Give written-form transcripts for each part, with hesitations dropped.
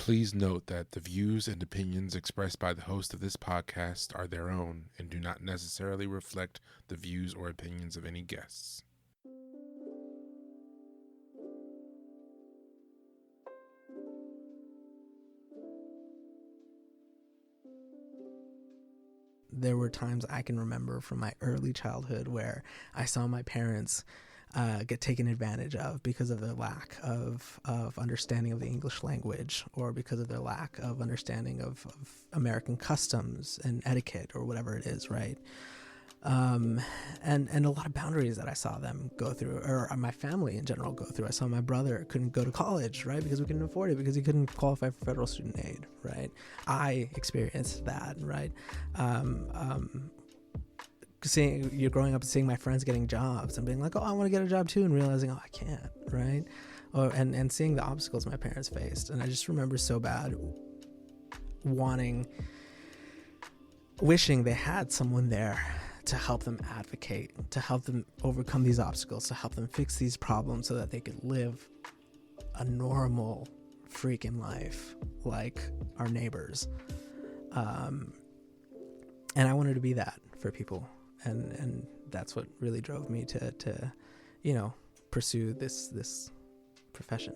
Please note that the views and opinions expressed by the host of this podcast are their own and do not necessarily reflect the views or opinions of any guests. There were times I can remember from my early childhood where I saw my parents get taken advantage of because of their lack of understanding of the English language, or because of their lack of understanding of American customs and etiquette, or whatever it is, right? And a lot of boundaries that I saw them go through, or my family in general go through. I saw my brother couldn't go to college, right, because we couldn't afford it, because he couldn't qualify for federal student aid, right? I experienced that, right? You're growing up and seeing my friends getting jobs and being like, oh, I want to get a job too, and realizing, oh, I can't, right? And seeing the obstacles my parents faced. And I just remember so bad wishing they had someone there to help them advocate, to help them overcome these obstacles, to help them fix these problems so that they could live a normal freaking life like our neighbors. And I wanted to be that for people. And that's what really drove me to pursue this profession.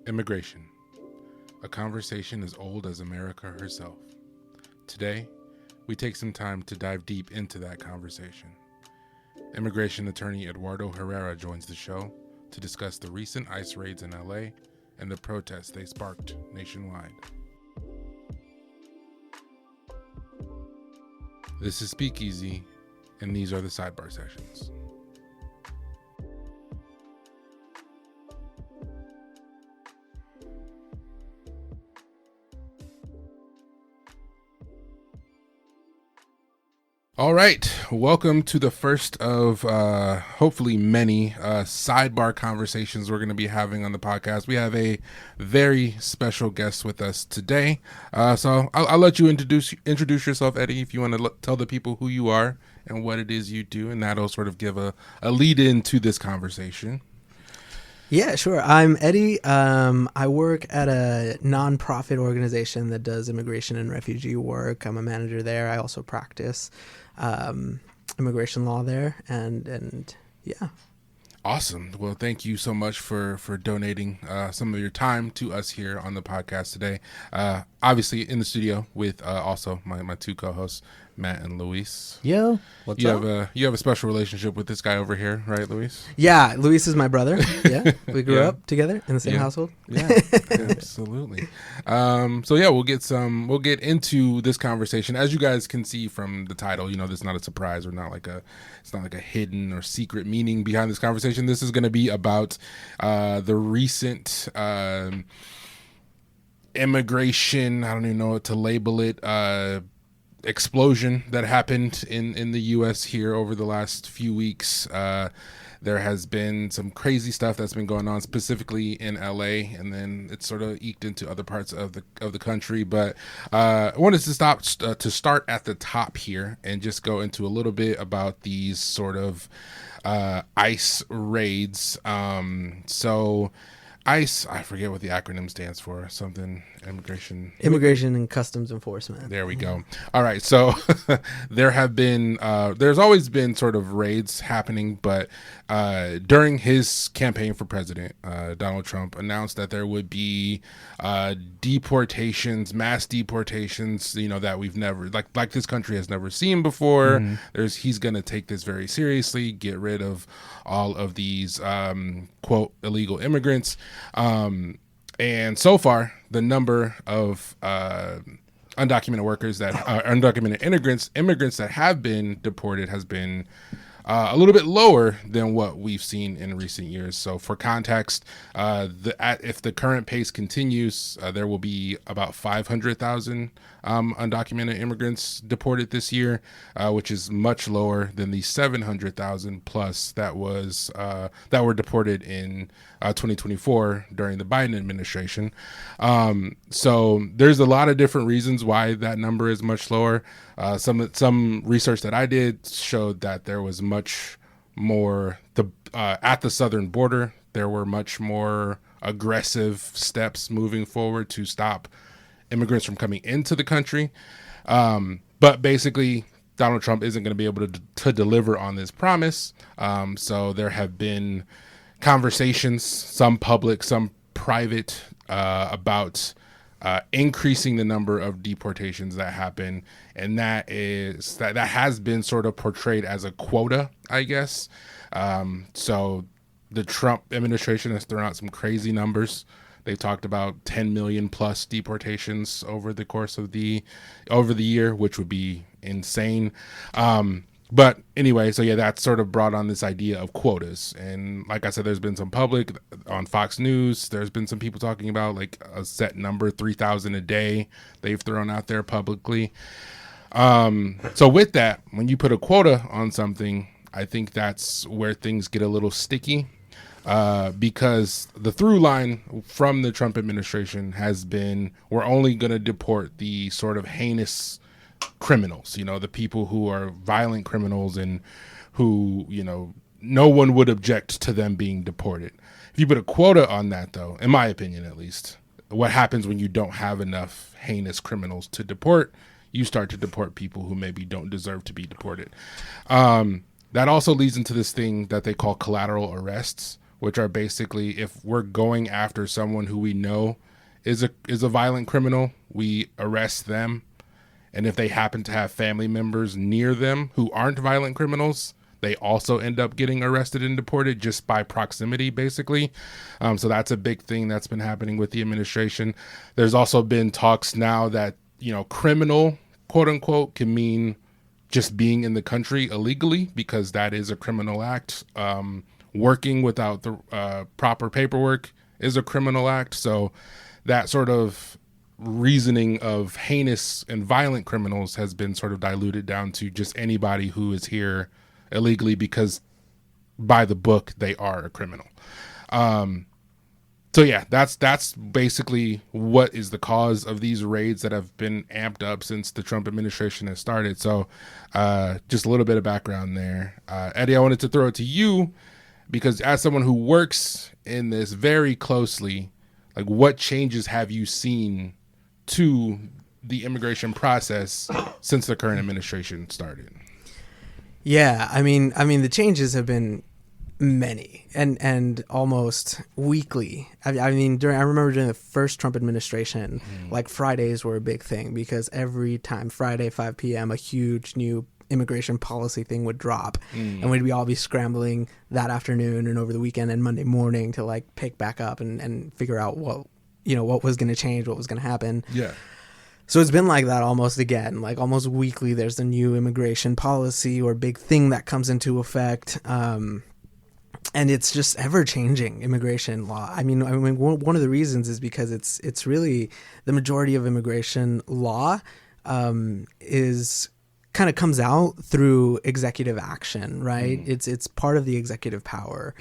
Immigration, a conversation as old as America herself. Today, we take some time to dive deep into that conversation. Immigration attorney Eduardo Herrera joins the show to discuss the recent ICE raids in LA and the protests they sparked nationwide. This is Speakeasy, and these are the SideBar sessions. All right, welcome to the first of hopefully many sidebar conversations we're going to be having on the podcast. We have a very special guest with us today, so I'll let you introduce yourself, Eddie, if you want to tell the people who you are and what it is you do, and that'll sort of give a lead into this conversation. Yeah, sure. I'm Eddie. I work at a nonprofit organization that does immigration and refugee work. I'm a manager there. I also practice immigration law there, and yeah. Awesome. Well, thank you so much for donating some of your time to us here on the podcast today. Obviously in the studio with also my two co-hosts, Matt and Luis. Yo, what's up? You have a special relationship with this guy over here, right, Luis? Yeah, Luis is my brother. Yeah, we grew up together in the same household. Yeah, absolutely. So yeah, we'll get into this conversation. As you guys can see from the title, this is not a surprise, or it's not like a hidden or secret meaning behind this conversation. This is going to be about the recent immigration, I don't even know what to label it, explosion that happened in the U.S. here over the last few weeks. There has been some crazy stuff that's been going on, specifically in LA, and then it's sort of eked into other parts of the country. But I wanted to start at the top here and just go into a little bit about these sort of ICE raids. So ICE, I forget what the acronym stands for, something Immigration and Customs Enforcement. There we go. All right. So there's always been sort of raids happening, but during his campaign for president, Donald Trump announced that there would be deportations, mass deportations, that we've never, like this country has never seen before. Mm-hmm. He's going to take this very seriously, get rid of all of these, quote, illegal immigrants. And so far, the number of undocumented workers undocumented immigrants that have been deported has been a little bit lower than what we've seen in recent years. So for context, if the current pace continues, there will be about 500,000 undocumented immigrants deported this year, which is much lower than the 700,000 plus that were deported in 2024 during the Biden administration. So there's a lot of different reasons why that number is much lower. Some research that I did showed that there was much more at the southern border. There were much more aggressive steps moving forward to stop immigrants from coming into the country. But basically, Donald Trump isn't going to be able to deliver on this promise. So there have been conversations, some public, some private, about increasing the number of deportations that happen, and that has been sort of portrayed as a quota, I guess. So the Trump administration has thrown out some crazy numbers. They talked about 10 million plus deportations over the course of the year, which would be insane. But anyway, so yeah, that sort of brought on this idea of quotas. And like I said, there's been some public on Fox News. There's been some people talking about like a set number, 3,000 a day they've thrown out there publicly. So with that, when you put a quota on something, I think that's where things get a little sticky. Because the through line from the Trump administration has been, we're only going to deport the sort of heinous criminals, the people who are violent criminals and who, no one would object to them being deported. If you put a quota on that, though, in my opinion, at least, what happens when you don't have enough heinous criminals to deport, you start to deport people who maybe don't deserve to be deported. That also leads into this thing that they call collateral arrests, which are basically if we're going after someone who we know is a violent criminal, we arrest them. And if they happen to have family members near them who aren't violent criminals, they also end up getting arrested and deported just by proximity, basically. So that's a big thing that's been happening with the administration. There's also been talks now that, criminal, quote unquote, can mean just being in the country illegally, because that is a criminal act. Working without the proper paperwork is a criminal act. So that sort of reasoning of heinous and violent criminals has been sort of diluted down to just anybody who is here illegally because by the book they are a criminal. So yeah, that's basically what is the cause of these raids that have been amped up since the Trump administration has started. So just a little bit of background there. Eddie, I wanted to throw it to you because as someone who works in this very closely, like what changes have you seen to the immigration process since the current administration started? Yeah, I mean the changes have been many and almost weekly. I remember during the first Trump administration, like Fridays were a big thing because every time Friday 5 p.m. a huge new immigration policy thing would drop, and we'd all be scrambling that afternoon and over the weekend and Monday morning to like pick back up and figure out what was going to change, what was going to happen. Yeah. So it's been like that almost again, like almost weekly. There's a new immigration policy or big thing that comes into effect. And it's just ever changing immigration law. I mean, one of the reasons is because it's really the majority of immigration law is kind of comes out through executive action, right? It's part of the executive power,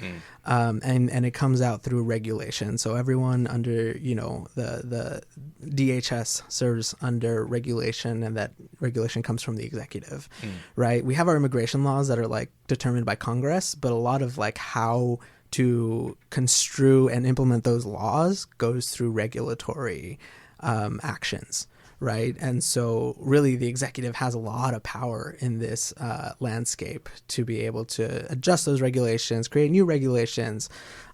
and it comes out through regulation. So everyone under the DHS serves under regulation, and that regulation comes from the executive, right? We have our immigration laws that are like determined by Congress, but a lot of like how to construe and implement those laws goes through regulatory actions. Right. And so really the executive has a lot of power in this landscape to be able to adjust those regulations, create new regulations.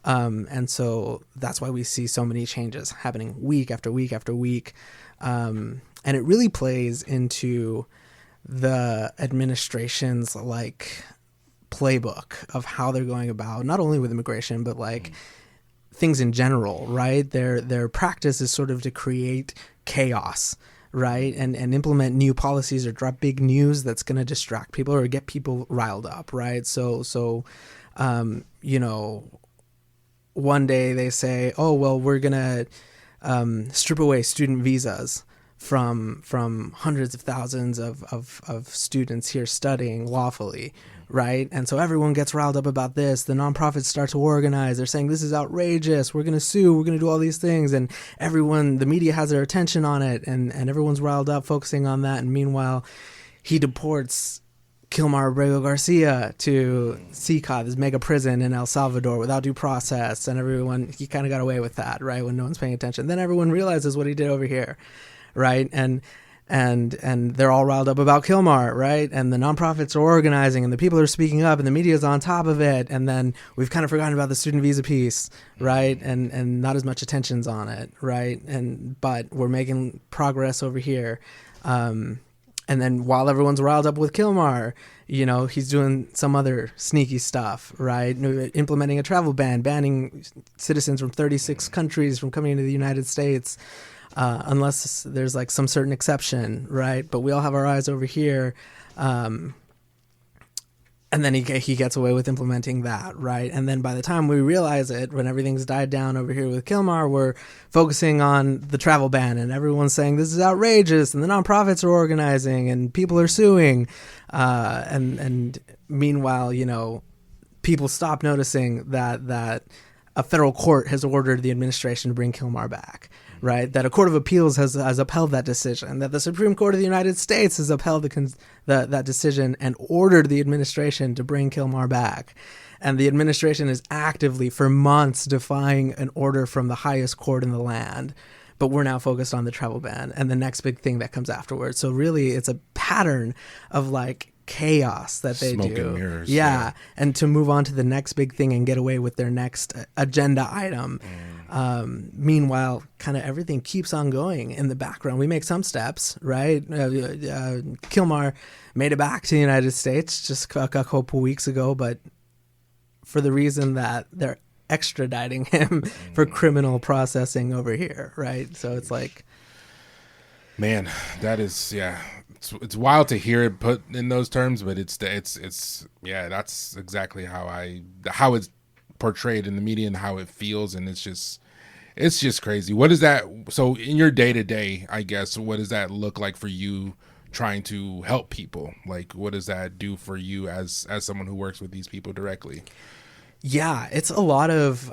And so that's why we see so many changes happening week after week after week. And it really plays into the administration's like playbook of how they're going about not only with immigration, but like things in general. Right. Their practice is sort of to create chaos. Right. And implement new policies or drop big news that's going to distract people or get people riled up. Right. So, one day they say, oh, well, we're going to strip away student visas from hundreds of thousands of students here studying lawfully. Right. And so everyone gets riled up about this. The nonprofits start to organize. They're saying this is outrageous. We're going to sue. We're going to do all these things. And the media has their attention on it. And everyone's riled up focusing on that. And meanwhile, he deports Kilmar Abrego Garcia to CICA, this mega prison in El Salvador without due process, and everyone, he kind of got away with that, right, when no one's paying attention. Then everyone realizes what he did over here, right, and they're all riled up about Kilmar, right, and the nonprofits are organizing, and the people are speaking up, and the media's on top of it, and then we've kind of forgotten about the student visa piece, right, and not as much attention's on it, right, but we're making progress over here. And then while everyone's riled up with Kilmar, he's doing some other sneaky stuff, right? Implementing a travel ban, banning citizens from 36 countries from coming into the United States, unless there's like some certain exception, right? But we all have our eyes over here. And then he gets away with implementing that, right? And then by the time we realize it, when everything's died down over here with Kilmar, we're focusing on the travel ban, and everyone's saying this is outrageous, and the nonprofits are organizing, and people are suing. And meanwhile, people stop noticing that a federal court has ordered the administration to bring Kilmar back, right? That a court of appeals has upheld that decision, that the Supreme Court of the United States has upheld that decision and ordered the administration to bring Kilmar back. And the administration is actively, for months, defying an order from the highest court in the land. But we're now focused on the travel ban and the next big thing that comes afterwards. So really, it's a pattern of like chaos that they Smoke do. and mirrors, yeah, and to move on to the next big thing and get away with their next agenda item. Meanwhile, kind of everything keeps on going in the background. We make some steps, right? Kilmar made it back to the United States just a couple weeks ago, but for the reason that they're extraditing him for criminal processing over here, right? So it's like, man, that is, yeah. It's wild to hear it put in those terms, but it's that's exactly how it's portrayed in the media and how it feels, and it's just crazy. What is that? So in your day to day, I guess, what does that look like for you trying to help people? Like, what does that do for you as someone who works with these people directly? Yeah, it's a lot of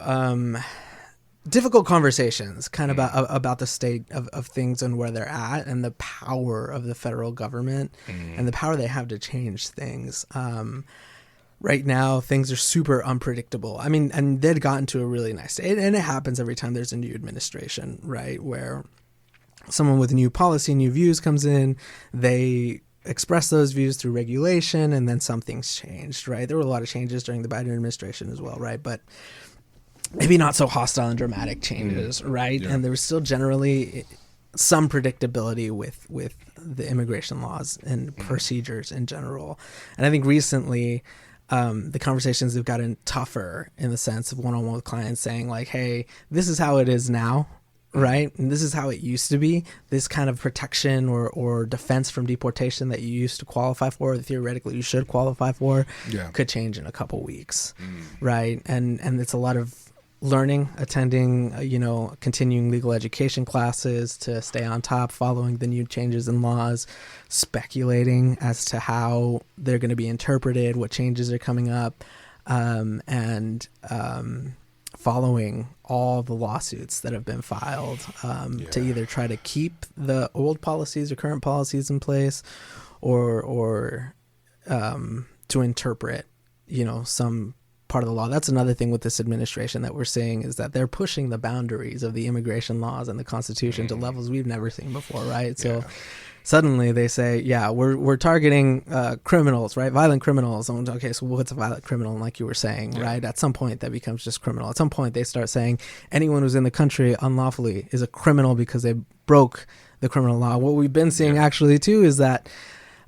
difficult conversations kind of about the state of things and where they're at and the power of the federal government and the power they have to change things. Right now, things are super unpredictable. I mean, and they'd gotten to a really nice state, and it happens every time there's a new administration, right? Where someone with new policy, new views comes in, they express those views through regulation, and then something's changed, right? There were a lot of changes during the Biden administration as well, right? But maybe not so hostile and dramatic changes, right? Yeah. And there was still generally some predictability with the immigration laws and procedures in general. And I think recently the conversations have gotten tougher in the sense of one-on-one with clients saying like, hey, this is how it is now, right? And this is how it used to be. This kind of protection or defense from deportation that you used to qualify for, or theoretically you should qualify for, could change in a couple weeks, right? And it's a lot of learning, attending, continuing legal education classes to stay on top, following the new changes in laws, speculating as to how they're going to be interpreted, what changes are coming up, and following all the lawsuits that have been filed to either try to keep the old policies or current policies in place or to interpret, some part of the law. That's another thing with this administration that we're seeing is that they're pushing the boundaries of the immigration laws and the Constitution to levels we've never seen before, right? So suddenly they say, we're targeting criminals, right? Violent criminals. And okay, so what's a violent criminal? Like you were saying, right? At some point that becomes just criminal. At some point they start saying anyone who's in the country unlawfully is a criminal because they broke the criminal law. What we've been seeing actually too is that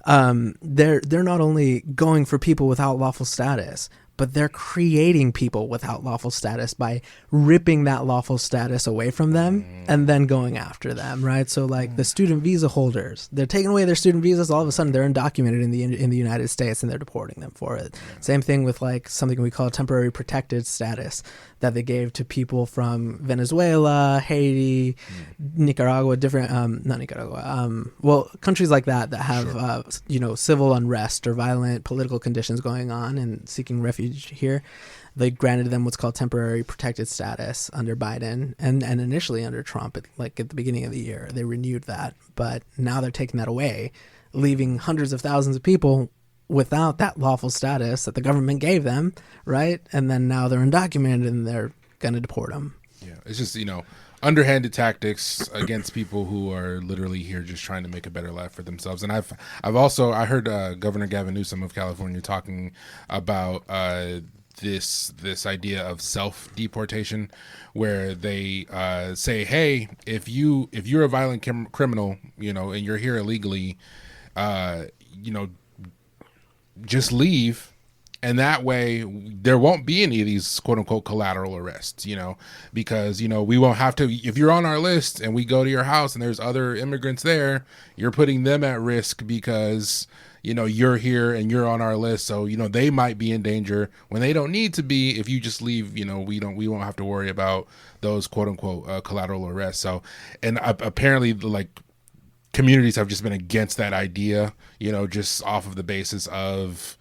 they're not only going for people without lawful status, but they're creating people without lawful status by ripping that lawful status away from them and then going after them, right? So like the student visa holders, they're taking away their student visas. All of a sudden they're undocumented in the United States and they're deporting them for it. Same thing with like something we call temporary protected status that they gave to people from Venezuela, Haiti, Nicaragua, different, not Nicaragua, countries like that have, civil unrest or violent political conditions going on and seeking refuge here. They granted them what's called temporary protected status under Biden and initially under Trump, at the beginning of the year. They renewed that, but now they're taking that away, leaving hundreds of thousands of people without that lawful status that the government gave them, right? And then now they're undocumented and they're going to deport them. Yeah, it's just, underhanded tactics against people who are literally here just trying to make a better life for themselves. And I heard Governor Gavin Newsom of California talking about this idea of self deportation, where they say, hey, if you're a violent criminal, and you're here illegally, just leave. And that way there won't be any of these quote unquote collateral arrests, because, we won't have to, if you're on our list and we go to your house and there's other immigrants there, you're putting them at risk because, you're here and you're on our list. So, they might be in danger when they don't need to be. If you just leave, we won't have to worry about those quote unquote collateral arrests. So, and apparently communities have just been against that idea, just off of the basis of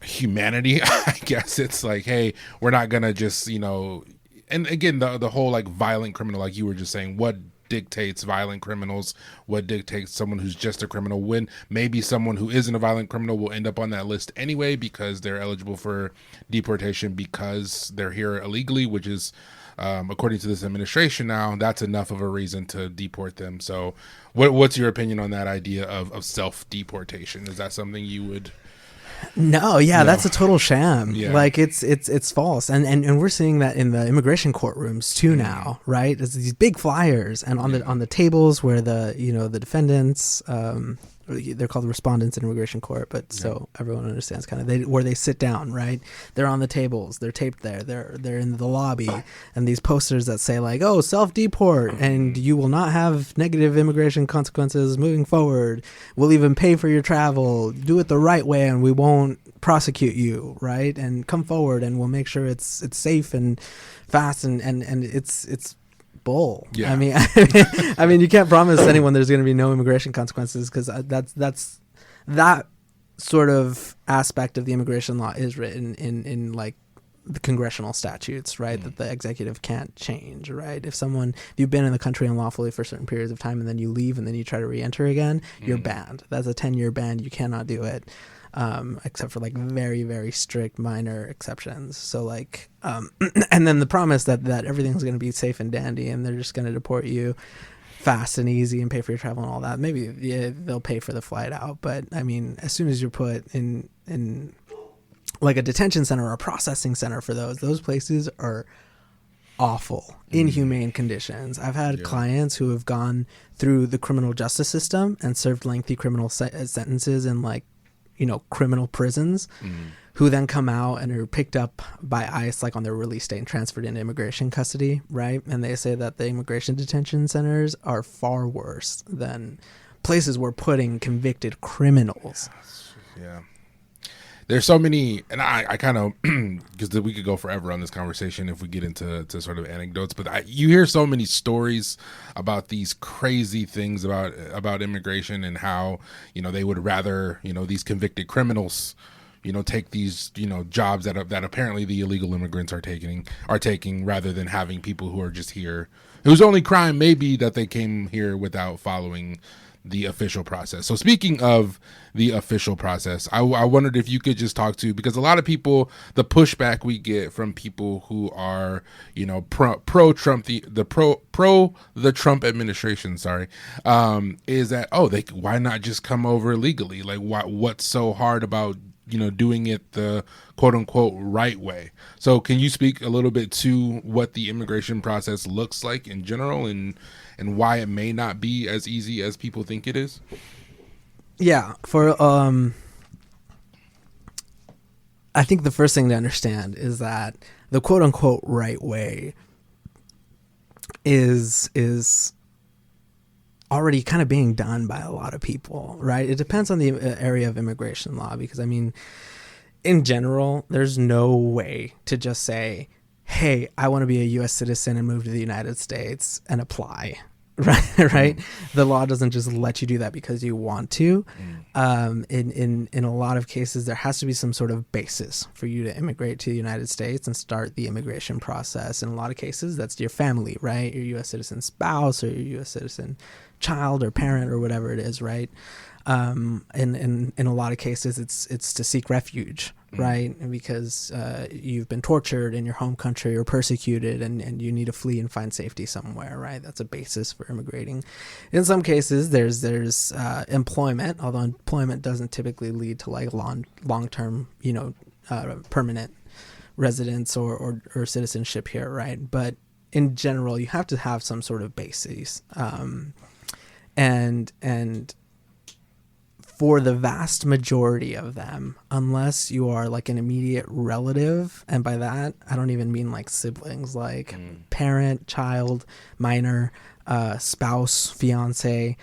humanity. I guess it's like, hey, we're not gonna just and again, the whole violent criminal, like you were just saying, what dictates violent criminals, what dictates someone who's just a criminal, when maybe someone who isn't a violent criminal will end up on that list anyway because they're eligible for deportation because they're here illegally, which is according to this administration now, that's enough of a reason to deport them. So what's your opinion on that idea of self-deportation? Is that something you would... No, yeah, that's a total sham. Yeah. Like it's false, and we're seeing that in the immigration courtrooms too now, right? There's these big flyers, and on the tables where the the defendants, they're called the respondents in immigration court, but so everyone understands kind of where they sit down, right? They're on the tables, they're taped there, they're in the lobby, and these posters that say like, oh, self-deport, and you will not have negative immigration consequences moving forward. We'll even pay for your travel. Do it the right way, and we won't prosecute you, right? And come forward, and we'll make sure it's safe and fast, and it's bull. Yeah. I mean, you can't promise anyone there's going to be no immigration consequences, because that's that sort of aspect of the immigration law is written in like the congressional statutes, right? That the executive can't change, right? If you've been in the country unlawfully for certain periods of time and then you leave and then you try to re-enter again, you're banned. That's a 10-year ban. You cannot do it. Except for like very, very strict minor exceptions. So like, and then the promise that everything's going to be safe and dandy and they're just going to deport you fast and easy and pay for your travel and all that. Maybe they'll pay for the flight out, but I mean, as soon as you're put in like a detention center or a processing center for those places are awful, inhumane conditions. I've had clients who have gone through the criminal justice system and served lengthy criminal sentences in like, criminal prisons, who then come out and are picked up by ICE like on their release date and transferred into immigration custody, right? And they say that the immigration detention centers are far worse than places we're putting convicted criminals. Yeah. There's so many, and I kind of, because we could go forever on this conversation if we get into sort of anecdotes, but you hear so many stories about these crazy things about immigration and how, they would rather, these convicted criminals, take these, jobs that apparently the illegal immigrants are taking rather than having people who are just here, whose only crime may be that they came here without following the official process. So speaking of the official process, I wondered if you could just talk to, because a lot of people, the pushback we get from people who are, pro Trump, the Trump administration, is that, why not just come over legally? Like what's so hard about, doing it the quote unquote right way? So can you speak a little bit to what the immigration process looks like in general and why it may not be as easy as people think it is? Yeah, I think the first thing to understand is that the quote unquote right way is already kind of being done by a lot of people, right? It depends on the area of immigration law, because I mean, in general, there's no way to just say, hey, I want to be a U.S. citizen and move to the United States and apply. Right. The law doesn't just let you do that because you want to. In a lot of cases, there has to be some sort of basis for you to immigrate to the United States and start the immigration process. In a lot of cases, that's your family, right? Your U.S. citizen spouse or your U.S. citizen child or parent or whatever it is, right? In a lot of cases, it's to seek refuge, right? Because you've been tortured in your home country or persecuted, and you need to flee and find safety somewhere, right? That's a basis for immigrating. In some cases, there's employment, although employment doesn't typically lead to like long-term, permanent residence or citizenship here, right? But in general, you have to have some sort of basis, and for the vast majority of them, unless you are like an immediate relative, and by that I don't even mean like siblings, like parent, child, minor, spouse, fiance,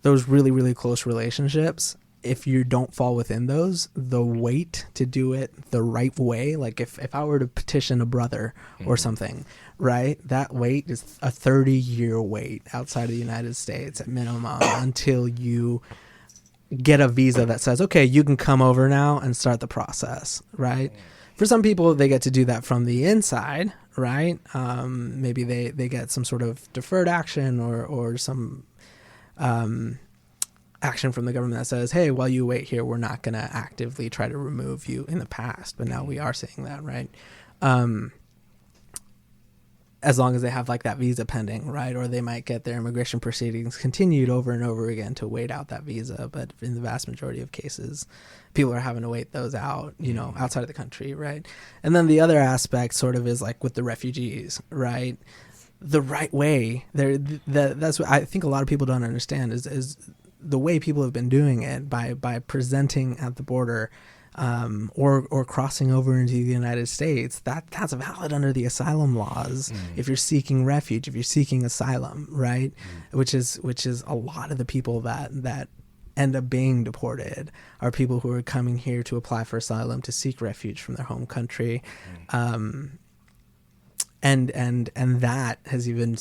those really, really close relationships, if you don't fall within those, the wait to do it the right way, like if I were to petition a brother or something, right, that wait is a 30-year wait outside of the United States at minimum until you get a visa that says, okay, you can come over now and start the process, right? For some people, they get to do that from the inside, right? Maybe they get some sort of deferred action or some action from the government that says, hey, while you wait here, we're not going to actively try to remove you. In the past, but now we are seeing that, right? As long as they have like that visa pending, right? Or they might get their immigration proceedings continued over and over again to wait out that visa. But in the vast majority of cases, people are having to wait those out, outside of the country, right? And then the other aspect sort of is like with the refugees, right? The right way, that's what I think a lot of people don't understand is the way people have been doing it by presenting at the border, or crossing over into the United States, that's valid under the asylum laws. If you're seeking refuge, if you're seeking asylum, right? Which is a lot of the people that end up being deported are people who are coming here to apply for asylum, to seek refuge from their home country. And that has even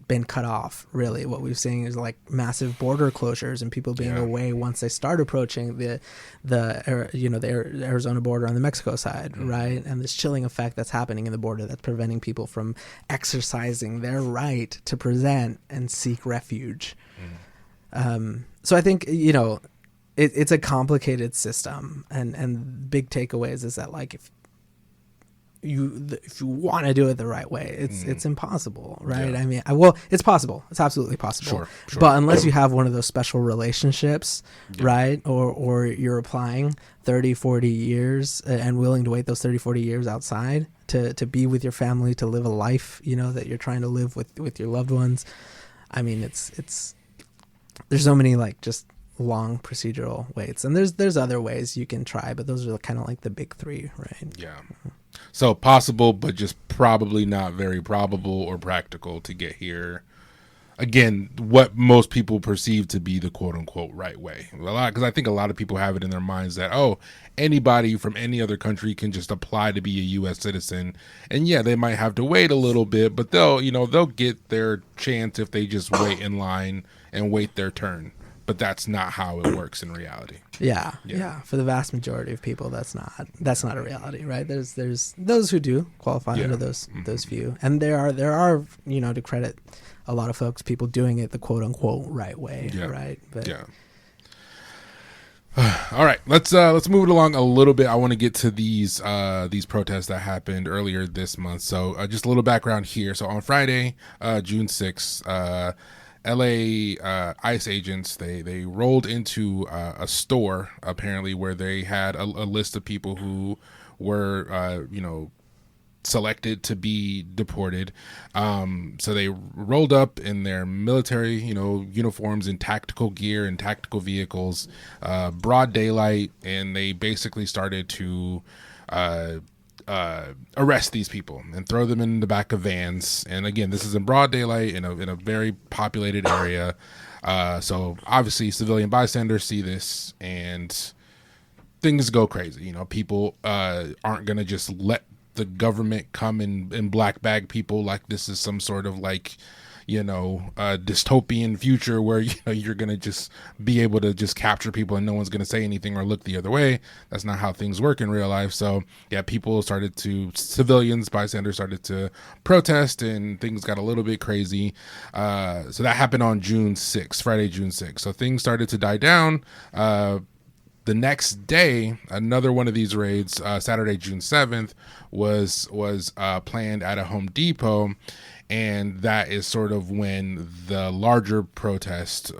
been cut off. Really, what we've seen is like massive border closures and people being away once they start approaching the Arizona border on the Mexico side, right? And this chilling effect that's happening in the border that's preventing people from exercising their right to present and seek refuge. So I think it's a complicated system, and big takeaways is that like if you want to do it the right way, it's impossible, right? I mean, it's possible. It's absolutely possible. Sure. But unless you have one of those special relationships, right? Or you're applying 30, 40 years and willing to wait those 30, 40 years outside to be with your family, to live a life, that you're trying to live with your loved ones. I mean, it's there's so many like just long procedural waits, and there's other ways you can try, but those are kind of like the big three, right? Yeah. So possible, but just probably not very probable or practical to get here. Again, what most people perceive to be the quote unquote right way. Because I think a lot of people have it in their minds that, anybody from any other country can just apply to be a U.S. citizen. And yeah, they might have to wait a little bit, but they'll get their chance if they just wait in line and wait their turn. But that's not how it works in reality. Yeah. For the vast majority of people, that's not a reality, right? There's those who do qualify under those few, and there are to credit a lot of folks, people doing it the quote unquote right way, right? But all right, let's move it along a little bit. I want to get to these protests that happened earlier this month. So just a little background here. So on Friday, June 6th, LA ICE agents, they rolled into a store apparently where they had a list of people who were selected to be deported. So they rolled up in their military uniforms and tactical gear and tactical vehicles, broad daylight, and they basically started to arrest these people and throw them in the back of vans. And again, this is in broad daylight in a very populated area. So obviously civilian bystanders see this and things go crazy. People aren't going to just let the government come and black bag people like this is some sort of like, dystopian future where you're gonna just be able to just capture people and no one's gonna say anything or look the other way. That's not how things work in real life. So yeah, civilians, bystanders started to protest, and things got a little bit crazy. So that happened on Friday, June 6th. So things started to die down. The next day, another one of these raids, Saturday, June 7th, was planned at a Home Depot, and that is sort of when the larger protest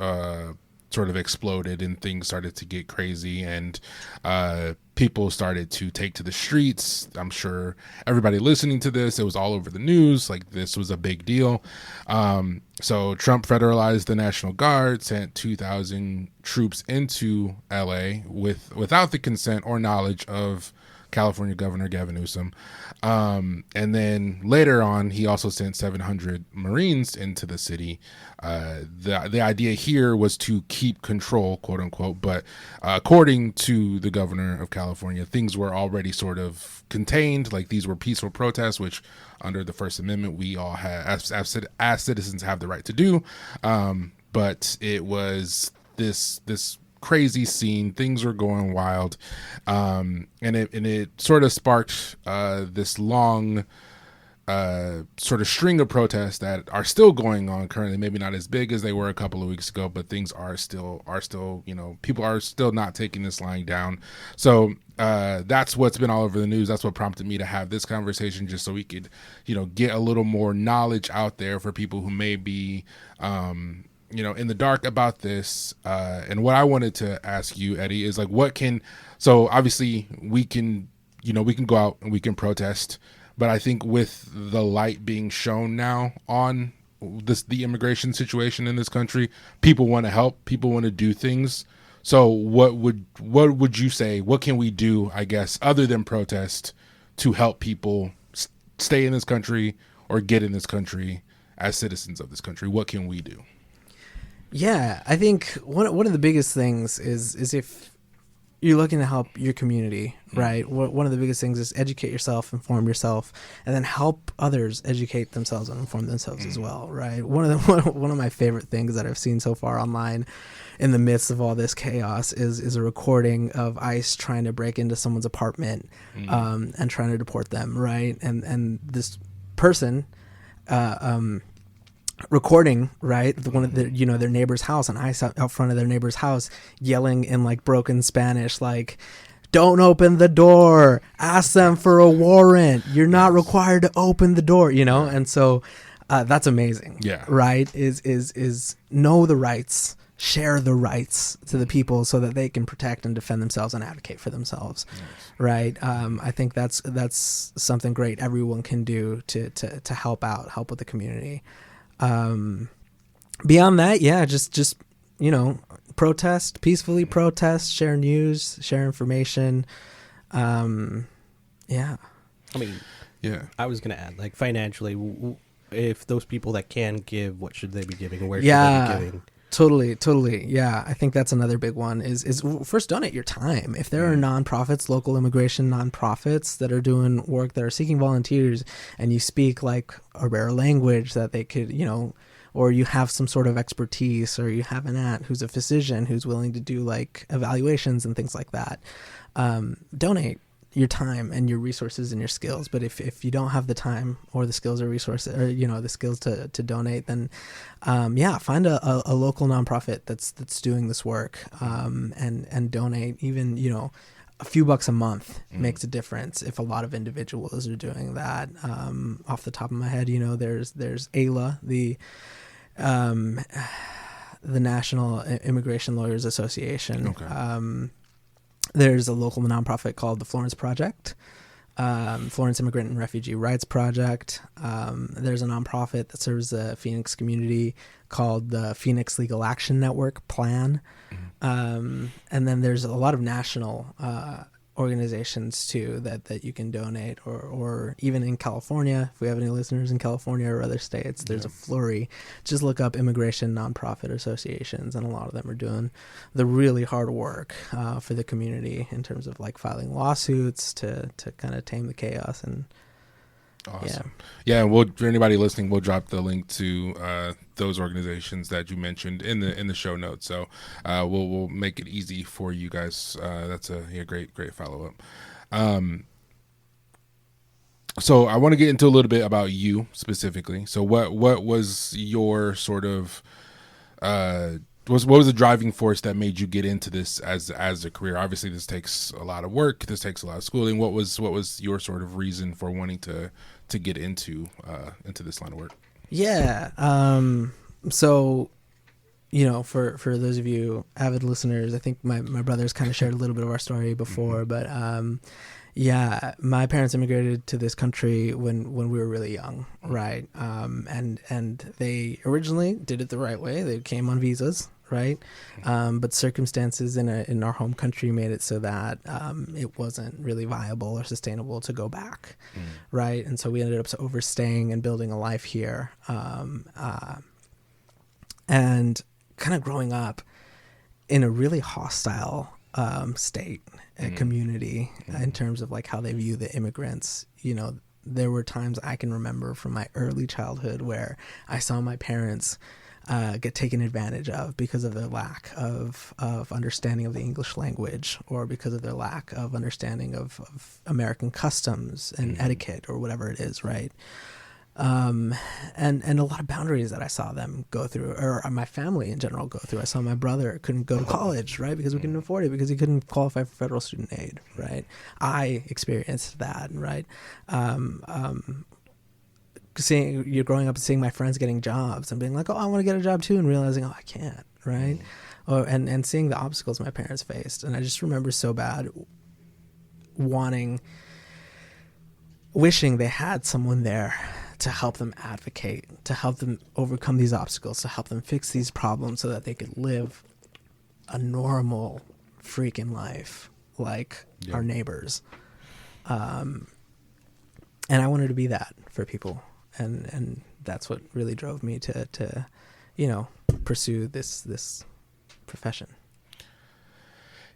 sort of exploded and things started to get crazy, and people started to take to the streets. I'm sure everybody listening to this, it was all over the news. Like, this was a big deal. So Trump federalized the National Guard, sent 2,000 troops into LA without the consent or knowledge of California Governor Gavin Newsom. And then later on, he also sent 700 Marines into the city. The idea here was to keep control, quote unquote, but according to the governor of California, things were already sort of contained. Like, these were peaceful protests, which under the First Amendment, we all have, as citizens, have the right to do. But it was this crazy scene. Things were going wild, and it sort of sparked this long sort of string of protests that are still going on currently. Maybe not as big as they were a couple of weeks ago, but things are still people are still not taking this lying down. So that's what's been all over the news. That's what prompted me to have this conversation, just so we could get a little more knowledge out there for people who may be in the dark about this. And what I wanted to ask you, Eddie, is so obviously we can go out and we can protest, but I think with the light being shown now on the immigration situation in this country, people want to help, people want to do things. So what would you say, what can we do, I guess, other than protest, to help people stay in this country or get in this country as citizens of this country? What can we do? Yeah, I think one of the biggest things is if you're looking to help your community, right? One of the biggest things is educate yourself, inform yourself, and then help others educate themselves and inform themselves as well, right? One of my favorite things that I've seen so far online in the midst of all this chaos is a recording of ICE trying to break into someone's apartment and trying to deport them, right? And this person recording, right, one of their neighbor's house, and ICE out front of their neighbor's house, yelling in like broken Spanish, like, "Don't open the door, ask them for a warrant, you're not required to open the door," and so that's amazing. Yeah, right. Is know the rights, share the rights to the people so that they can protect and defend themselves and advocate for themselves. Yes. Right. I think that's something great everyone can do to help with the community. Beyond that, yeah, just protest, peacefully protest, share news, share information. Yeah. I mean, yeah, I was going to add, like, financially, if those people that can give, what should they be giving? Where should they be giving? Totally. Yeah. I think that's another big one is first, donate your time. If there are nonprofits, local immigration nonprofits that are doing work, that are seeking volunteers, and you speak like a rare language that they could, or you have some sort of expertise, or you have an aunt who's a physician who's willing to do like evaluations and things like that, donate your time and your resources and your skills. But if you don't have the time or the skills or resources, or the skills to donate, then find a local nonprofit that's doing this work, and donate. Even a few bucks a month makes a difference if a lot of individuals are doing that. Off the top of my head, there's AILA, the National Immigration Lawyers Association. Okay. There's a local nonprofit called the Florence Project, Florence Immigrant and Refugee Rights Project. There's a nonprofit that serves the Phoenix community called the Phoenix Legal Action Network Plan. And then there's a lot of national organizations too that you can donate, or even in California, if we have any listeners in California or other states, there's a flurry. Just look up immigration nonprofit associations, and a lot of them are doing the really hard work for the community in terms of like filing lawsuits to kind of tame the chaos Awesome. Yeah. We'll, for anybody listening, we'll drop the link to those organizations that you mentioned in the show notes. So we'll make it easy for you guys. That's a great follow up. So I want to get into a little bit about you specifically. So what was your sort of what was the driving force that made you get into this as a career? Obviously, this takes a lot of work. This takes a lot of schooling. What was your sort of reason for wanting to get into this line of work? Yeah. So, for those of you avid listeners, I think my brothers kind of shared a little bit of our story before, but yeah, my parents immigrated to this country when we were really young, right? And they originally did it the right way. They came on visas, right? But circumstances in our home country made it so that it wasn't really viable or sustainable to go back, right? And so we ended up overstaying and building a life here, and kind of growing up in a really hostile state and community in terms of like how they view the immigrants. There were times I can remember from my early childhood where I saw my parents get taken advantage of because of their lack of understanding of the English language, or because of their lack of understanding of American customs and etiquette, or whatever it is, right? And a lot of boundaries that I saw them go through, or my family in general go through. I saw my brother couldn't go to college, right? Because we couldn't afford it, because he couldn't qualify for federal student aid, right? I experienced that, right? You're growing up and seeing my friends getting jobs and being like, oh, I want to get a job too, and realizing, oh, I can't, right? And seeing the obstacles my parents faced. And I just remember so bad wishing they had someone there to help them advocate, to help them overcome these obstacles, to help them fix these problems so that they could live a normal freaking life like our neighbors. And I wanted to be that for people. And that's what really drove me to pursue this profession.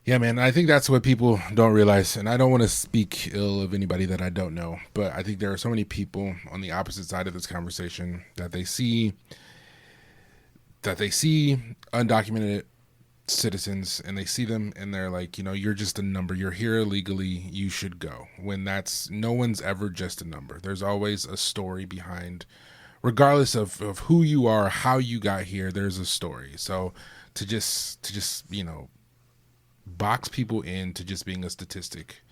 Yeah, man, I think that's what people don't realize, and I don't want to speak ill of anybody that I don't know, but I think there are so many people on the opposite side of this conversation that they see undocumented citizens, and they see them and they're like, you're just a number. You're here illegally. You should go. When no one's ever just a number. There's always a story behind, regardless of who you are, how you got here, there's a story. So to just box people into just being a statistic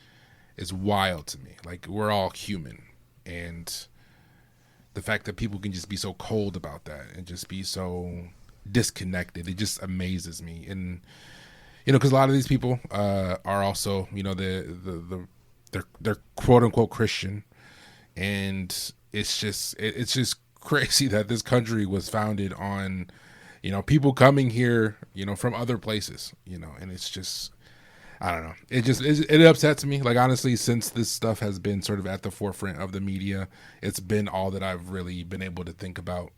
is wild to me. Like, we're all human, and the fact that people can just be so cold about that and just be so disconnected, it just amazes me. And because a lot of these people are also they're quote unquote Christian, and it's just crazy that this country was founded on people coming here, from other places, and it's just, I don't know. It upsets me. Like, honestly, since this stuff has been sort of at the forefront of the media, it's been all that I've really been able to think about.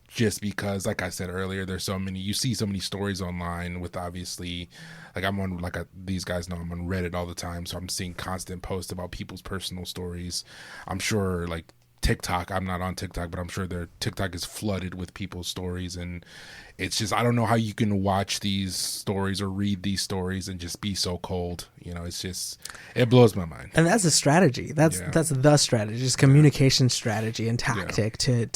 Just because, like I said earlier, you see so many stories online with, obviously, like these guys know I'm on Reddit all the time. So I'm seeing constant posts about people's personal stories. I'm sure, like, TikTok, I'm not on TikTok, but I'm sure their TikTok is flooded with people's stories, and it's just, I don't know how you can watch these stories or read these stories and just be so cold. It's just, it blows my mind. And that's a strategy. That's the strategy, just communication strategy and tactic to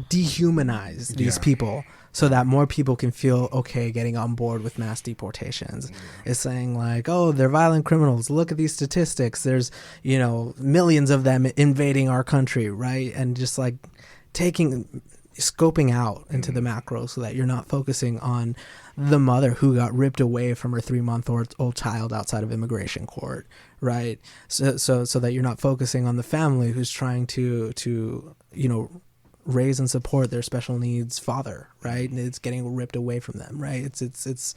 dehumanize these people, so that more people can feel okay getting on board with mass deportations. It's saying like, oh, they're violent criminals. Look at these statistics. There's, millions of them invading our country, right? And just like scoping out into the macro, so that you're not focusing on the mother who got ripped away from her 3-month-old child outside of immigration court, right? So that you're not focusing on the family who's trying to raise and support their special needs father, right? And it's getting ripped away from them, right? It's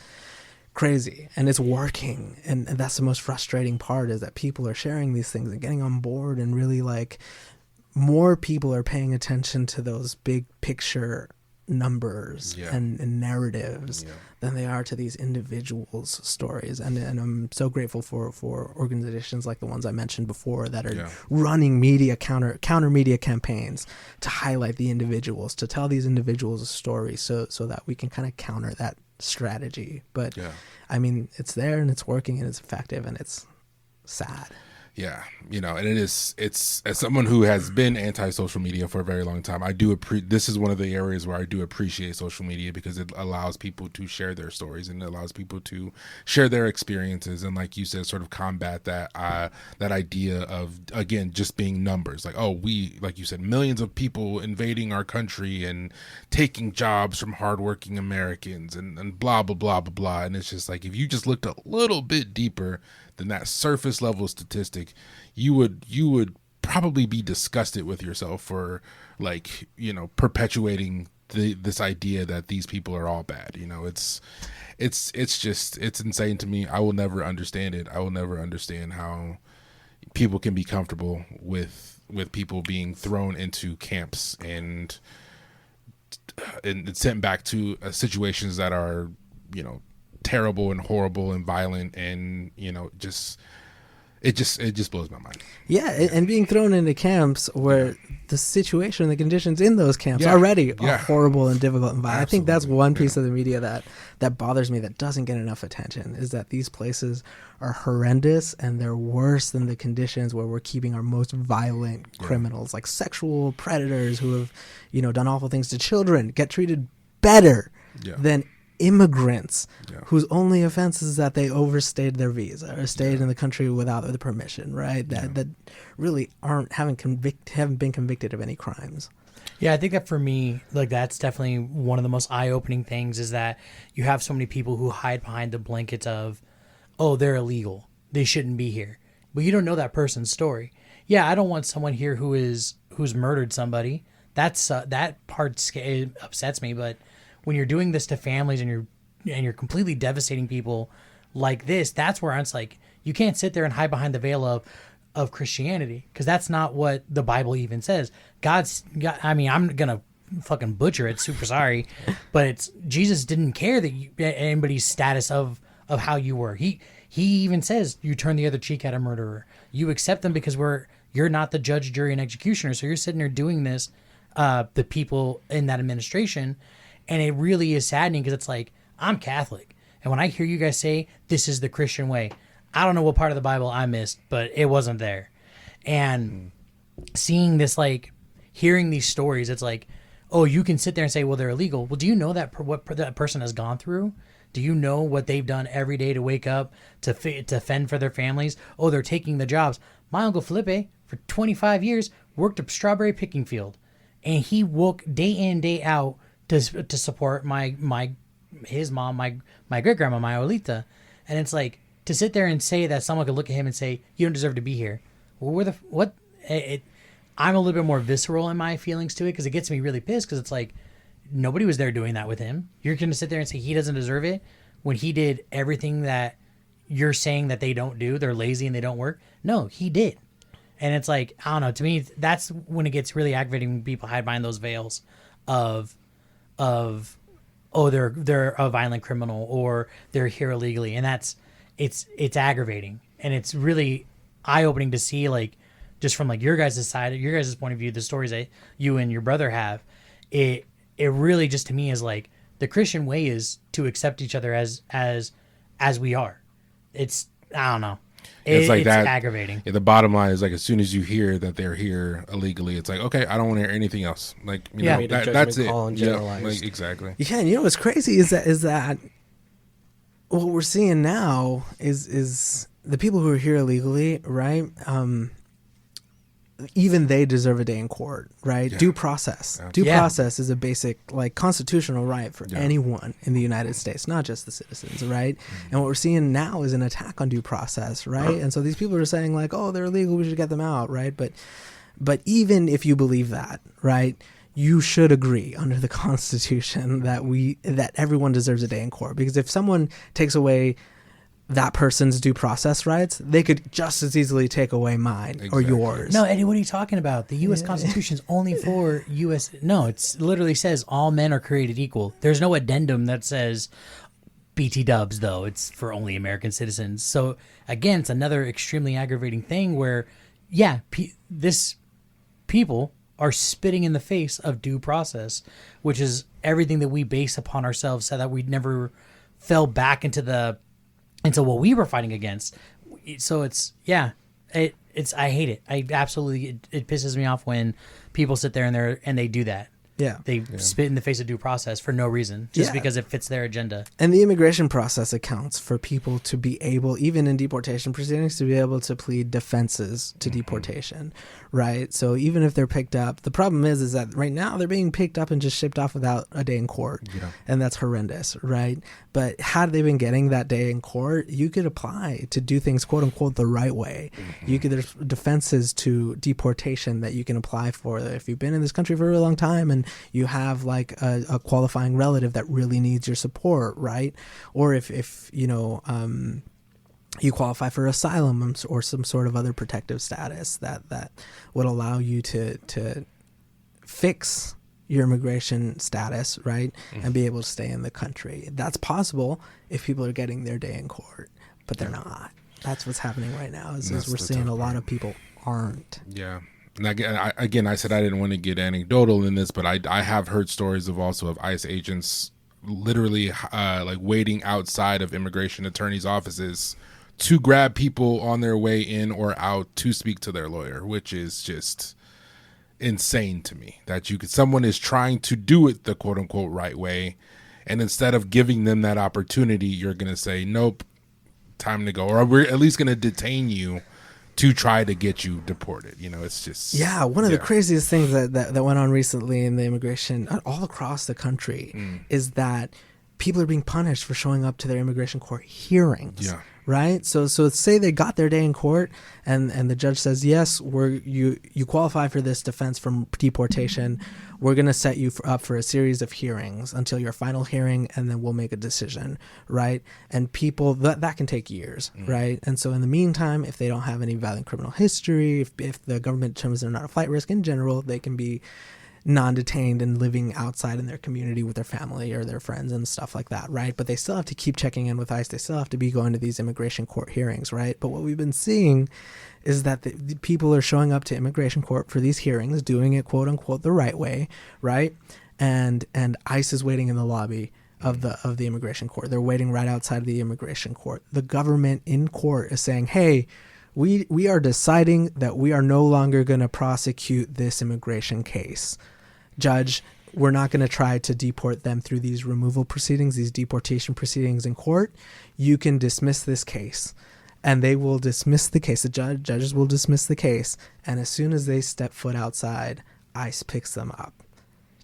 crazy, and it's working, and that's the most frustrating part, is that people are sharing these things and getting on board, and really, like, more people are paying attention to those big picture numbers and narratives than they are to these individuals' stories. And I'm so grateful for organizations like the ones I mentioned before that are running counter media campaigns to highlight the individuals, to tell these individuals' stories so that we can kind of counter that strategy. But I mean, it's there and it's working and it's effective, and it's sad. Yeah, and it's as someone who has been anti-social media for a very long time, I do this is one of the areas where I do appreciate social media, because it allows people to share their stories and it allows people to share their experiences, and like you said, sort of combat that idea of, again, just being numbers. Like, oh, like you said, millions of people invading our country and taking jobs from hardworking Americans and blah blah blah blah blah. And it's just like, if you just looked a little bit deeper than that surface level statistic, you would probably be disgusted with yourself for, like, perpetuating this idea that these people are all bad. It's insane to me. I will never understand it. I will never understand how people can be comfortable with people being thrown into camps and sent back to situations that are, terrible and horrible and violent, and it just blows my mind. And being thrown into camps where the situation, the conditions in those camps already are horrible and difficult and violent. Absolutely. I think that's one piece of the media that bothers me, that doesn't get enough attention, is that these places are horrendous and they're worse than the conditions where we're keeping our most violent criminals, like sexual predators who have done awful things to children, get treated better than immigrants whose only offense is that they overstayed their visa or stayed in the country without the permission, right? That really haven't been convicted of any crimes. Yeah, I think that for me, like, that's definitely one of the most eye-opening things, is that you have so many people who hide behind the blankets of, oh, they're illegal, they shouldn't be here, but you don't know that person's story. Yeah, I don't want someone here who's murdered somebody. That's that part upsets me, but when you're doing this to families and you're completely devastating people like this, that's where it's like, you can't sit there and hide behind the veil of Christianity, because that's not what the Bible even says. I mean, I'm gonna fucking butcher it, super sorry, but it's, Jesus didn't care that anybody's status of how you were. He even says you turn the other cheek at a murderer. You accept them because you're not the judge, jury, and executioner. So you're sitting there doing this, the people in that administration. And it really is saddening, because it's like, I'm Catholic, and when I hear you guys say this is the Christian way, I don't know what part of the Bible I missed, but it wasn't there. And seeing this, like, hearing these stories, it's like, oh, you can sit there and say, well, they're illegal. Well, do you know what that person has gone through? Do you know what they've done every day to wake up, to fend for their families? Oh, they're taking the jobs. My Uncle Felipe, for 25 years, worked a strawberry picking field, and he woke day in, day out to support his mom, my great grandma, my abuelita. And it's like, to sit there and say that someone could look at him and say, you don't deserve to be here. Well, I'm a little bit more visceral in my feelings to it, because it gets me really pissed, because it's like, nobody was there doing that with him. You're going to sit there and say he doesn't deserve it when he did everything that you're saying that they don't do. They're lazy and they don't work. No, he did. And it's like, I don't know, to me, that's when it gets really aggravating, when people hide behind those veils of oh, they're a violent criminal, or they're here illegally, and it's aggravating, and it's really eye-opening to see, like, just from, like, your guys' side, your guys' point of view, the stories that you and your brother have. It really just, to me, is like, the Christian way is to accept each other as we are. It's, I don't know. It's like that. Aggravating. Yeah, the bottom line is, like, as soon as you hear that they're here illegally, it's like, okay, I don't want to hear anything else. Like, that's it. Yeah, like, exactly. Yeah, and what's crazy is that what we're seeing now is the people who are here illegally, right? Even they deserve a day in court, right? Due process. Due process is a basic, like, constitutional right for anyone in the United States, not just the citizens, right? And what we're seeing now is an attack on due process, right? And so these people are saying, like, oh, they're illegal, we should get them out, right? But even if you believe that, right, you should agree under the Constitution that everyone deserves a day in court. Because if someone takes away that person's due process rights, they could just as easily take away mine or yours. No, Eddie, what are you talking about? The U.S. Constitution is only for U.S. No, it literally says all men are created equal. There's no addendum that says BT dubs, though. It's for only American citizens. So, again, it's another extremely aggravating thing where, yeah, people are spitting in the face of due process, which is everything that we base upon ourselves so that we never fell back into what we were fighting against. So it's I hate it. I absolutely it pisses me off when people sit there and they do that. Yeah. They spit in the face of due process for no reason, just because it fits their agenda. And the immigration process accounts for people to be able, even in deportation proceedings, to be able to plead defenses to deportation, right? So even if they're picked up, the problem is that right now they're being picked up and just shipped off without a day in court. Yeah. And that's horrendous, right? But had they been getting that day in court, you could apply to do things, quote unquote, the right way. There's defenses to deportation that you can apply for. If you've been in this country for a really long time and you have like a qualifying relative that really needs your support, right? Or if you know, you qualify for asylum or some sort of other protective status that would allow you to fix your immigration status, right? And be able to stay in the country. That's possible if people are getting their day in court, but they're not. That's what's happening right now is we're seeing a lot of people aren't. Yeah. And again, I said I didn't want to get anecdotal in this, but I have heard stories of ICE agents literally like waiting outside of immigration attorneys' offices to grab people on their way in or out to speak to their lawyer, which is just insane to me. That someone is trying to do it the quote unquote right way, and instead of giving them that opportunity, you're going to say, nope, time to go, or we're at least going to detain you to try to get you deported. You know, it's just... one of the craziest things that went on recently in the immigration, all across the country, is that people are being punished for showing up to their immigration court hearings. Yeah. Right? So say they got their day in court and the judge says, yes, you qualify for this defense from deportation. We're going to set you up for a series of hearings until your final hearing, and then we'll make a decision, right? And people, that can take years, right? And so in the meantime, if they don't have any violent criminal history, if the government determines they're not a flight risk in general, they can be non-detained and living outside in their community with their family or their friends and stuff like that, right? But they still have to keep checking in with ICE. They still have to be going to these immigration court hearings, right? But what we've been seeing is that the people are showing up to immigration court for these hearings, doing it quote unquote the right way, right? And ICE is waiting in the lobby of the immigration court. They're waiting right outside of the immigration court. The government in court is saying, hey, we are deciding that we are no longer going to prosecute this immigration case. Judge, we're not going to try to deport them through these removal proceedings, these deportation proceedings in court. You can dismiss this case. And they will dismiss the case. The judges will dismiss the case. And as soon as they step foot outside, ICE picks them up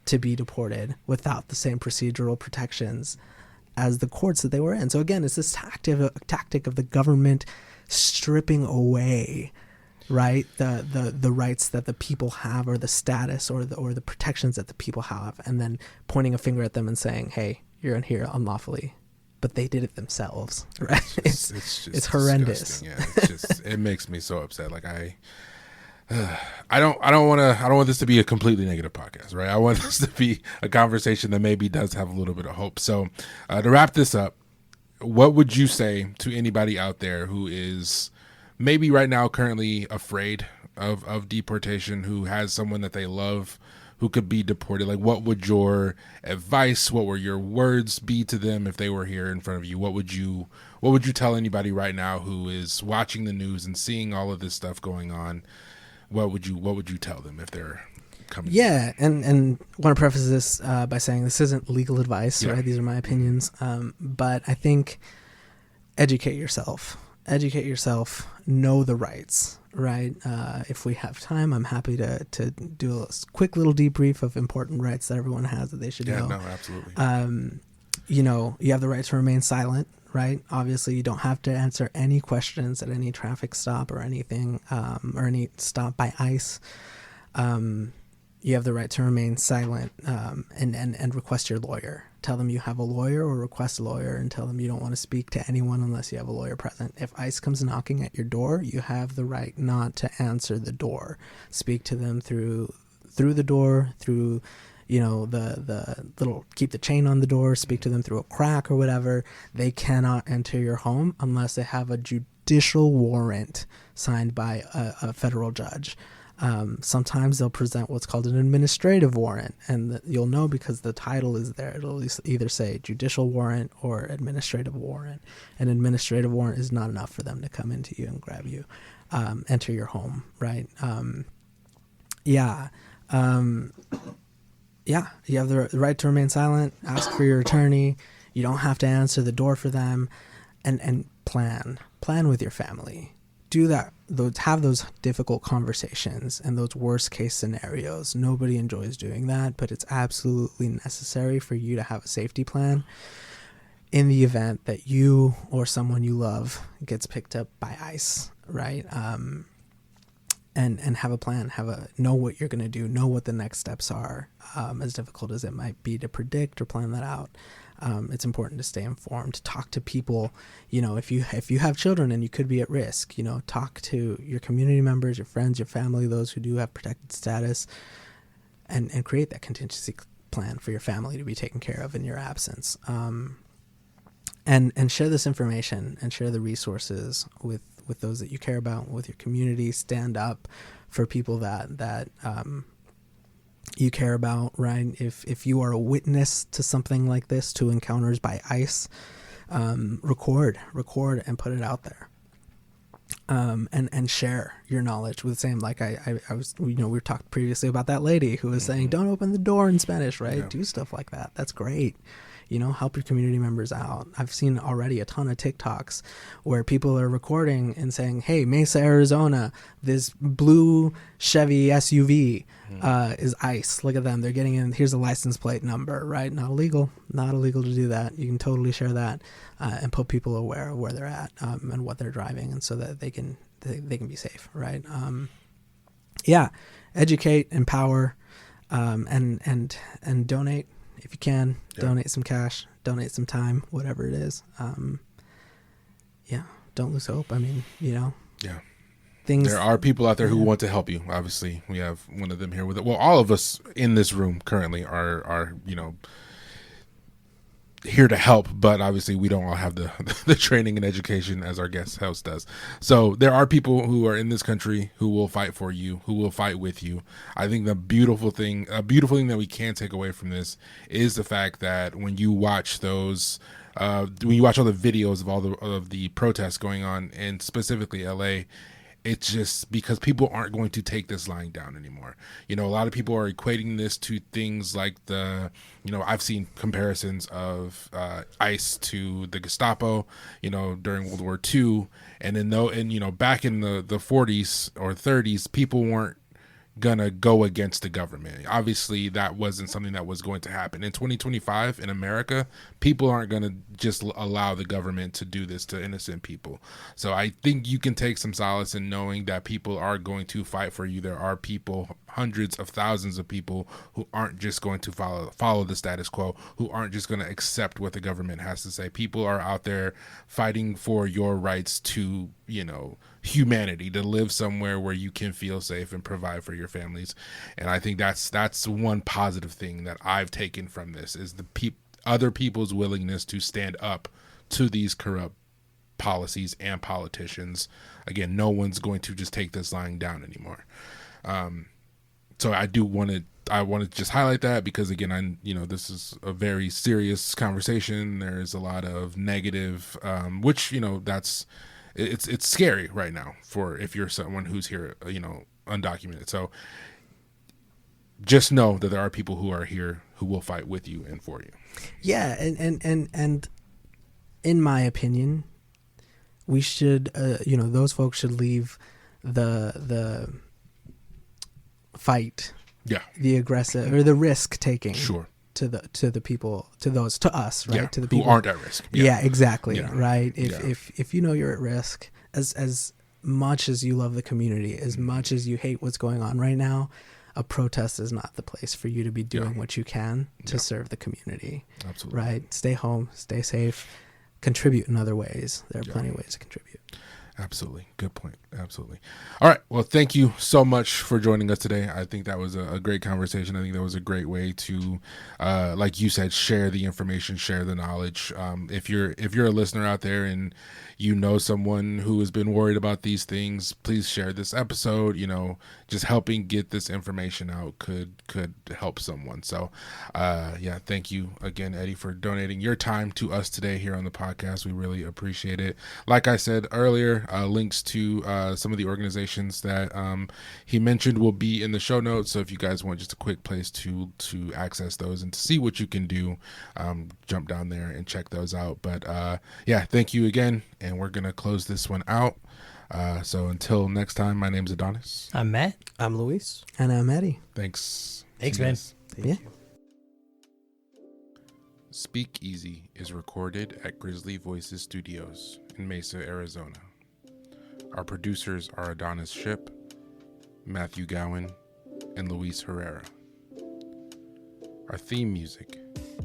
to be deported without the same procedural protections as the courts that they were in. So again, it's this tactic of the government stripping away, right, the rights that the people have, or the status or the protections that the people have, and then pointing a finger at them and saying, hey, you're in here unlawfully. But they did it themselves, right? It's horrendous. Yeah, it makes me so upset. Like I don't want this to be a completely negative podcast, right? I want this to be a conversation that maybe does have a little bit of hope. So to wrap this up, what would you say to anybody out there who is maybe right now currently afraid of deportation, who has someone that they love who could be deported? Like, what would your advice, what would your words be to them if they were here in front of you? What would you tell anybody right now who is watching the news and seeing all of this stuff going on? What would you tell them if they're coming? Yeah, and I want to preface this by saying this isn't legal advice, right? These are my opinions. But I think educate yourself, know the rights. Right. If we have time, I'm happy to do a quick little debrief of important rights that everyone has that they should know. Yeah, no, absolutely. You have the right to remain silent. Right. Obviously, you don't have to answer any questions at any traffic stop or anything, or any stop by ICE. You have the right to remain silent, and request your lawyer. Tell them you have a lawyer, or request a lawyer, and tell them you don't want to speak to anyone unless you have a lawyer present. If ICE comes knocking at your door, you have the right not to answer the door. Speak to them through the door, through, the little, keep the chain on the door, speak to them through a crack or whatever. They cannot enter your home unless they have a judicial warrant signed by a federal judge. Sometimes they'll present what's called an administrative warrant, and you'll know because the title is there. It'll either say judicial warrant or administrative warrant. An administrative warrant is not enough for them to come into you and grab you, enter your home, right? You have the right to remain silent, ask for your attorney. You don't have to answer the door for them, and plan with your family. Do that. Have those difficult conversations and those worst case scenarios. Nobody enjoys doing that, but it's absolutely necessary for you to have a safety plan in the event that you or someone you love gets picked up by ICE, right? And have a plan, know what you're going to do, know what the next steps are, as difficult as it might be to predict or plan that out. It's important to stay informed, talk to people, if you have children and you could be at risk, talk to your community members, your friends, your family, those who do have protected status, and create that contingency plan for your family to be taken care of in your absence. And share this information and share the resources with those that you care about, with your community. Stand up for people that you care about, right? If you are a witness to something like this, to encounters by ICE, record and put it out there. And share your knowledge with the same, like I was, we were talking previously about that lady who was saying, don't open the door in Spanish, right? Yeah. Do stuff like that. That's great. Help your community members out. I've seen already a ton of TikToks where people are recording and saying, hey, Mesa, Arizona, this blue Chevy SUV is ICE. Look at them. They're getting in. Here's a license plate number, right? Not illegal to do that. You can totally share that and put people aware of where they're at and what they're driving, and so that they can be safe, right? Educate, empower, and donate. If you can, donate some cash, donate some time, whatever it is. Don't lose hope. Things. There are people out there who want to help you. Obviously, we have one of them here with it. Well, all of us in this room currently are here to help, but obviously we don't all have the training and education as our guest host does. So there are people who are in this country who will fight for you, who will fight with you. I think a beautiful thing that we can take away from this is the fact that when you watch those, when you watch all the videos of all of the protests going on, and specifically LA, it's just because people aren't going to take this lying down anymore. A lot of people are equating this to things like I've seen comparisons of ICE to the Gestapo, during World War II. And back in the 40s or 30s, people weren't gonna go against the government. Obviously, that wasn't something that was going to happen. In 2025 in America, people aren't gonna just allow the government to do this to innocent people. So I think you can take some solace in knowing that people are going to fight for you. There are people, hundreds of thousands of people, who aren't just going to follow the status quo, who aren't just going to accept what the government has to say. People are out there fighting for your rights to, humanity, to live somewhere where you can feel safe and provide for your families. And I think that's one positive thing that I've taken from this, is the other people's willingness to stand up to these corrupt policies and politicians. Again, no one's going to just take this lying down anymore. So I want to just highlight that, because again, this is a very serious conversation. There's a lot of negative, which, it's scary right now for if you're someone who's here, undocumented. So just know that there are people who are here who will fight with you and for you. Yeah. And in my opinion, we should, those folks should leave the fight, the aggressive or the risk taking, sure, to the people, to us, right, to the people who aren't at risk. Yeah, exactly, right. If you're at risk, as much as you love the community, as much as you hate what's going on right now, a protest is not the place for you to be doing what you can to serve the community. Absolutely. Right? Stay home, stay safe, contribute in other ways. There are plenty of ways to contribute. Absolutely. Good point. Absolutely. All right. Well, thank you so much for joining us today. I think that was a great conversation. I think that was a great way to, like you said, share the information, share the knowledge. If you're a listener out there and you know someone who has been worried about these things, please share this episode. You know, just helping get this information out could help someone. So, thank you again, Eddie, for donating your time to us today here on the podcast. We really appreciate it. Like I said earlier, links to some of the organizations that he mentioned will be in the show notes. So if you guys want just a quick place to access those and to see what you can do, jump down there and check those out. But thank you again, and we're gonna close this one out. So until next time, my name's Adonis. I'm Matt. I'm Luis. And I'm Eddie. Thanks, man. Thank you. Speak Easy is recorded at Grizzly Voices Studios in Mesa, Arizona. Our producers are Adonis Ship, Matthew Gowan, and Luis Herrera. Our theme music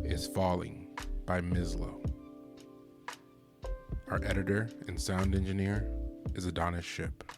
is Falling by Mislo. Our editor and sound engineer is Adonis Ship.